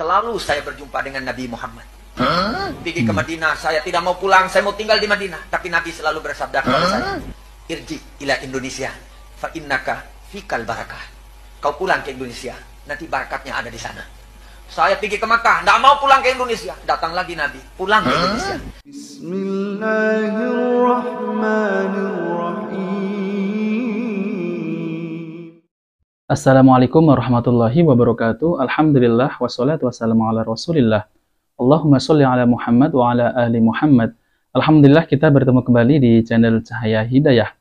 Selalu saya berjumpa dengan Nabi Muhammad. Pergi ke Madinah, saya tidak mau pulang, saya mau tinggal di Madinah. Tapi Nabi selalu bersabda kepada saya, irji ila Indonesia, fa innaka fikal barakah. Kau pulang ke Indonesia, nanti barakatnya ada di sana. Saya pergi ke Makkah, tidak mau pulang ke Indonesia. Datang lagi Nabi, pulang ke Indonesia. Assalamualaikum warahmatullahi wabarakatuh. Alhamdulillah wassalatu wassalamu ala Rasulillah. Allahumma sholli ala Muhammad wa ala ali Muhammad. Alhamdulillah kita bertemu kembali di channel Cahaya Hidayah.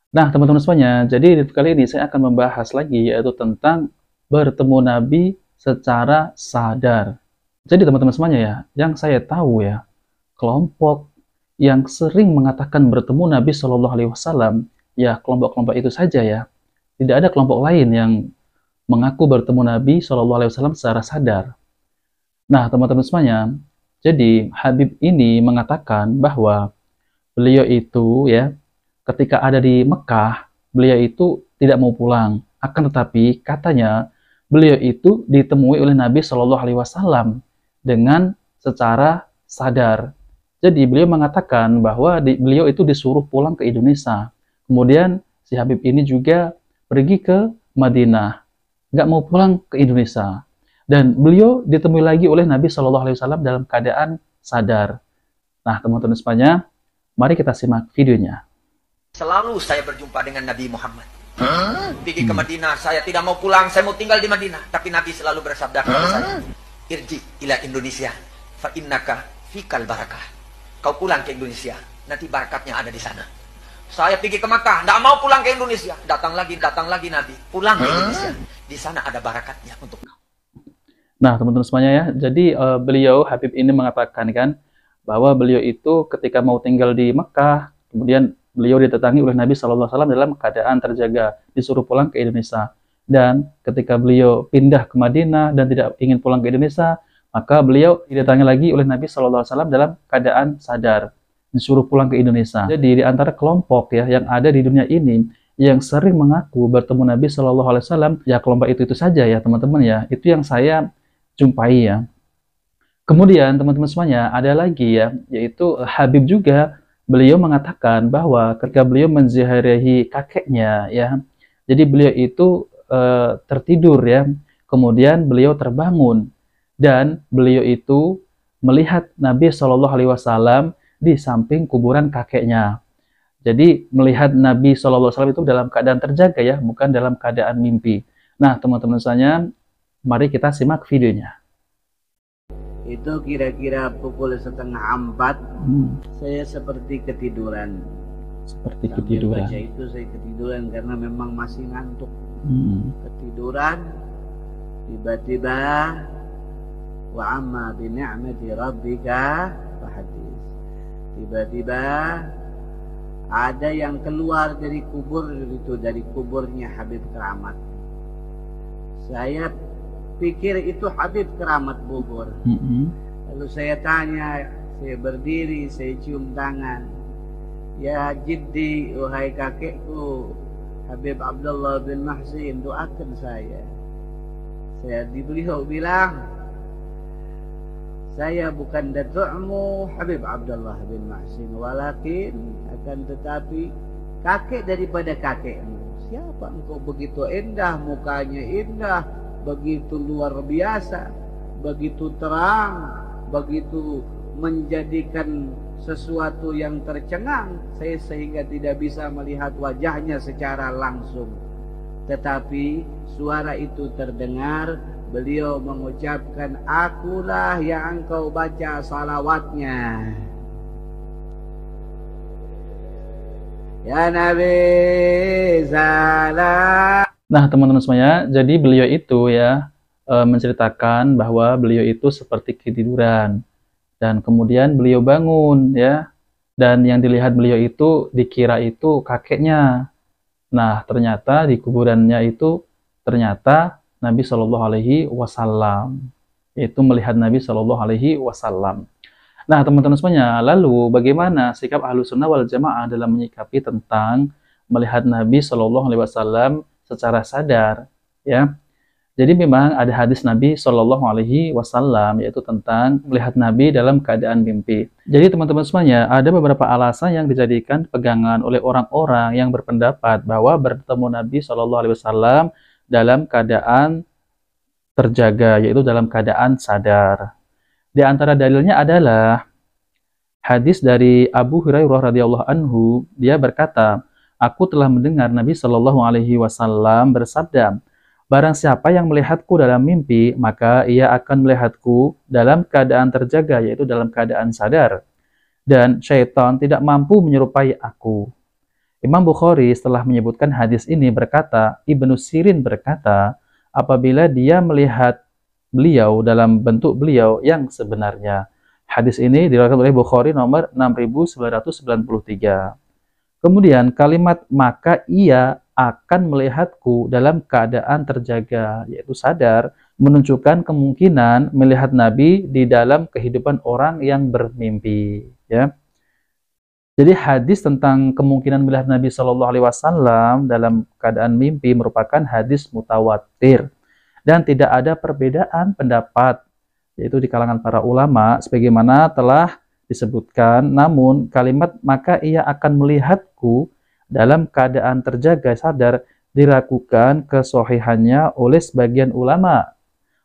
Nah, teman-teman semuanya, jadi kali ini saya akan membahas lagi yaitu tentang bertemu Nabi secara sadar. Jadi teman-teman semuanya ya, yang saya tahu ya, kelompok yang sering mengatakan bertemu Nabi Shallallahu Alaihi Wasallam, ya kelompok-kelompok itu saja ya. Tidak ada kelompok lain yang mengaku bertemu Nabi Shallallahu Alaihi Wasallam secara sadar. Nah, teman-teman semuanya, jadi Habib ini mengatakan bahwa beliau itu ya, ketika ada di Mekah, beliau itu tidak mau pulang. Akan tetapi katanya beliau itu ditemui oleh Nabi Shallallahu Alaihi Wasallam dengan secara sadar. Jadi beliau mengatakan bahwa beliau itu disuruh pulang ke Indonesia. Kemudian si Habib ini juga pergi ke Madinah, nggak mau pulang ke Indonesia, dan beliau ditemui lagi oleh Nabi Shallallahu Alaihi Wasallam dalam keadaan sadar. Nah, teman-teman semuanya, mari kita simak videonya. Selalu saya berjumpa dengan Nabi Muhammad. Pergi ke Madinah, saya tidak mau pulang, saya mau tinggal di Madinah. Tapi Nabi selalu bersabda kepada saya, irji ila Indonesia, fa innaka fikal barakah. Kau pulang ke Indonesia, nanti barakatnya ada di sana. Saya pergi ke Makkah, tidak mau pulang ke Indonesia. Datang lagi Nabi, pulang ke Indonesia. Di sana ada barakatnya untuk. Nah, teman-teman semuanya ya, jadi beliau Habib ini mengatakan kan bahwa beliau itu ketika mau tinggal di Mekah, kemudian beliau didatangi oleh Nabi Shallallahu Alaihi Wasallam dalam keadaan terjaga, disuruh pulang ke Indonesia. Dan ketika beliau pindah ke Madinah dan tidak ingin pulang ke Indonesia, maka beliau didatangi lagi oleh Nabi Shallallahu Alaihi Wasallam dalam keadaan sadar, disuruh pulang ke Indonesia. Jadi di antara kelompok ya yang ada di dunia ini yang sering mengaku bertemu Nabi Shallallahu Alaihi Wasallam, ya kelompok itu saja ya teman-teman ya, itu yang saya jumpai ya. Kemudian teman-teman semuanya ada lagi ya, yaitu Habib juga, beliau mengatakan bahwa ketika beliau menziarahi kakeknya ya, jadi beliau itu tertidur ya, kemudian beliau terbangun dan beliau itu melihat Nabi Shallallahu Alaihi Wasallam di samping kuburan kakeknya. Jadi melihat Nabi SAW itu dalam keadaan terjaga ya, bukan dalam keadaan mimpi. Nah, teman-teman saya, mari kita simak videonya. Itu kira-kira pukul 3:30, saya seperti ketiduran. Seperti Sambil ketiduran. baca itu saya ketiduran karena memang masih ngantuk. Ketiduran, tiba-tiba wa amma bi ni'mati rabbika fahaddits. Tiba-tiba ada yang keluar dari kubur itu, dari kuburnya Habib Keramat. Saya pikir itu Habib Keramat Bogor. Lalu saya tanya, saya berdiri, saya cium tangan. Ya jiddi, wahai kakekku Habib Abdullah bin Mahsin, doakan saya. Beliau bilang, saya bukan datukmu Habib Abdullah bin Mahsin, walakin akan tetapi kakek daripada kakekmu. Siapa engkau? Begitu indah, mukanya indah, begitu luar biasa, begitu terang, begitu menjadikan sesuatu yang tercengang, saya sehingga tidak bisa melihat wajahnya secara langsung. Tetapi suara itu terdengar, beliau mengucapkan, akulah yang engkau baca salawatnya. Ya Nabi Salam. Nah, teman-teman semuanya, jadi beliau itu ya menceritakan bahwa beliau itu seperti ketiduran. Dan kemudian beliau bangun ya. Dan yang dilihat beliau itu dikira itu kakeknya. Nah, ternyata di kuburannya itu ternyata Nabi Shallallahu Alaihi Wasallam, yaitu melihat Nabi Shallallahu Alaihi Wasallam. Nah, teman-teman semuanya, lalu bagaimana sikap Ahlussunnah wal Jamaah dalam menyikapi tentang melihat Nabi Shallallahu Alaihi Wasallam secara sadar? Ya, Jadi memang ada hadis Nabi Shallallahu Alaihi Wasallam yaitu tentang melihat Nabi dalam keadaan mimpi. Jadi teman-teman semuanya, ada beberapa alasan yang dijadikan pegangan oleh orang-orang yang berpendapat bahwa bertemu Nabi Shallallahu Alaihi Wasallam dalam keadaan terjaga, yaitu dalam keadaan sadar. Di antara dalilnya adalah hadis dari Abu Hurairah radhiyallahu anhu. Dia berkata, aku telah mendengar Nabi Shallallahu Alaihi Wasallam bersabda, barang siapa yang melihatku dalam mimpi, maka ia akan melihatku dalam keadaan terjaga, yaitu dalam keadaan sadar. Dan syaitan tidak mampu menyerupai aku. Imam Bukhari setelah menyebutkan hadis ini berkata, Ibnu Sirin berkata, apabila dia melihat beliau dalam bentuk beliau yang sebenarnya. Hadis ini diriwayatkan oleh Bukhari nomor 6993. Kemudian kalimat maka ia akan melihatku dalam keadaan terjaga, yaitu sadar, menunjukkan kemungkinan melihat Nabi di dalam kehidupan orang yang bermimpi. Ya. Jadi hadis tentang kemungkinan melihat Nabi Shallallahu Alaihi Wasallam dalam keadaan mimpi merupakan hadis mutawatir dan tidak ada perbedaan pendapat, yaitu di kalangan para ulama, sebagaimana telah disebutkan. Namun kalimat maka ia akan melihatku dalam keadaan terjaga sadar diragukan kesohihannya oleh sebagian ulama,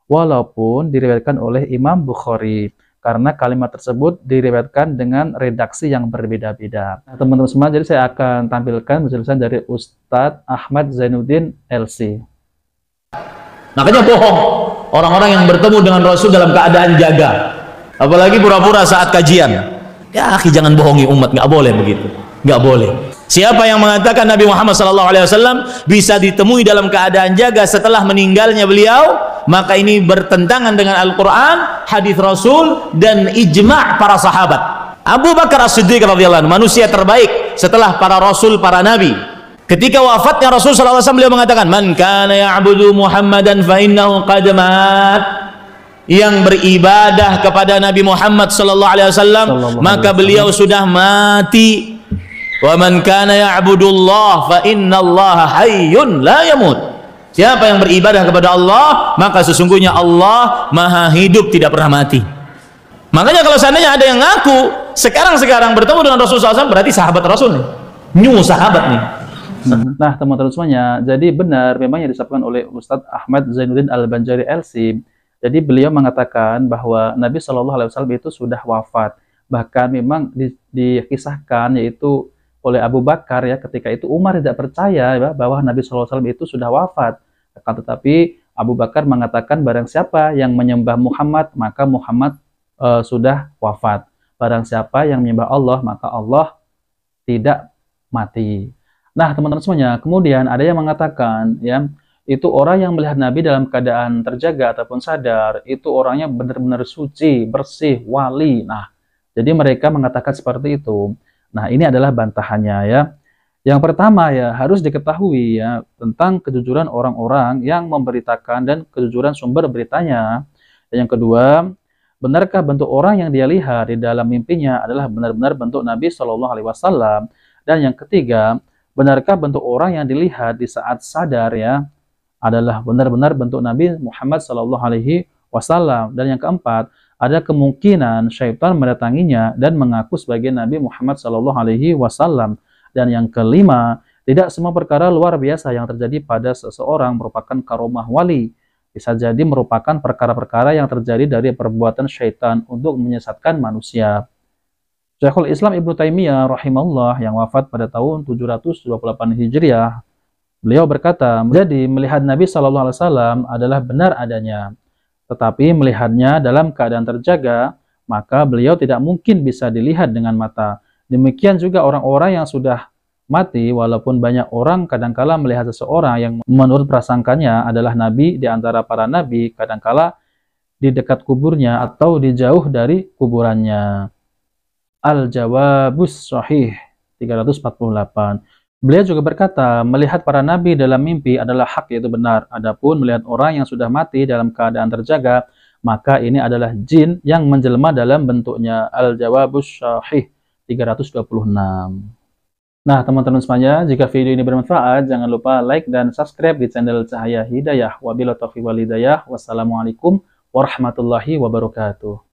walaupun diriwayatkan oleh Imam Bukhari, karena kalimat tersebut diriwayatkan dengan redaksi yang berbeda-beda. Nah, teman-teman semua, jadi saya akan tampilkan penjelasan dari Ustadz Ahmad Zainuddin LC. Makanya bohong orang-orang yang bertemu dengan Rasul dalam keadaan jaga, apalagi pura-pura saat kajian. Ya akhi, jangan bohongi umat, nggak boleh begitu, nggak boleh. Siapa yang mengatakan Nabi Muhammad SAW bisa ditemui dalam keadaan jaga setelah meninggalnya beliau, maka ini bertentangan dengan Al-Quran, hadis Rasul, dan ijma' para sahabat. Abu Bakar As-Siddiq radhiyallahu anhu, manusia terbaik setelah para Rasul, para Nabi. Ketika wafatnya Rasul SAW, beliau mengatakan, man kana ya'budu Muhammadan fa innahu qad mat. Yang beribadah kepada Nabi Muhammad SAW, maka beliau sudah mati. Wa man kana ya'budullah fa innallaha hayyun la yamut. Siapa yang beribadah kepada Allah, maka sesungguhnya Allah maha hidup, tidak pernah mati. Makanya kalau seandainya ada yang ngaku sekarang bertemu dengan Rasulullah SAW, berarti sahabat Rasul nih, new sahabat nih. Nah teman-teman semuanya, jadi benar memang yang disampaikan oleh Ustadz Ahmad Zainuddin Al-Banjari LC. Jadi beliau mengatakan bahwa Nabi Shallallahu Alaihi Wasallam itu sudah wafat. Bahkan memang dikisahkan yaitu oleh Abu Bakar ya, ketika itu Umar tidak percaya ya, bahwa Nabi SAW itu sudah wafat. Akan tetapi Abu Bakar mengatakan barang siapa yang menyembah Muhammad, maka Muhammad sudah wafat. Barang siapa yang menyembah Allah, maka Allah tidak mati. Nah teman-teman semuanya, kemudian ada yang mengatakan ya, itu orang yang melihat Nabi dalam keadaan terjaga ataupun sadar, itu orangnya benar-benar suci, bersih, wali. Nah, jadi mereka mengatakan seperti itu. Nah, ini adalah bantahannya ya. Yang pertama ya, harus diketahui ya tentang kejujuran orang-orang yang memberitakan dan kejujuran sumber beritanya. Dan yang kedua, benarkah bentuk orang yang dia lihat di dalam mimpinya adalah benar-benar bentuk Nabi Shallallahu Alaihi Wasallam? Dan yang ketiga, benarkah bentuk orang yang dilihat di saat sadar ya adalah benar-benar bentuk Nabi Muhammad Shallallahu Alaihi Wasallam? Dan yang keempat, ada kemungkinan syaitan mendatanginya dan mengaku sebagai Nabi Muhammad Shallallahu Alaihi Wasallam. Dan yang kelima, tidak semua perkara luar biasa yang terjadi pada seseorang merupakan karomah wali. Bisa jadi merupakan perkara-perkara yang terjadi dari perbuatan syaitan untuk menyesatkan manusia. Syekhul Islam Ibnu Taimiyah rahimahullah yang wafat pada tahun 728 Hijriah, beliau berkata, jadi melihat Nabi Shallallahu Alaihi Wasallam adalah benar adanya. Tetapi melihatnya dalam keadaan terjaga, maka beliau tidak mungkin bisa dilihat dengan mata. Demikian juga orang-orang yang sudah mati, walaupun banyak orang kadangkala melihat seseorang yang menurut prasangkanya adalah nabi di antara para nabi, kadangkala di dekat kuburnya atau di jauh dari kuburannya. Al-Jawabus Sahih 348. Beliau juga berkata, melihat para nabi dalam mimpi adalah hak, yaitu benar. Adapun melihat orang yang sudah mati dalam keadaan terjaga, maka ini adalah jin yang menjelma dalam bentuknya. Al-Jawabus Sahih 326. Nah, teman-teman semuanya, jika video ini bermanfaat, jangan lupa like dan subscribe di channel Cahaya Hidayah. Wabillahi taufiq wal hidayah. Wassalamualaikum warahmatullahi wabarakatuh.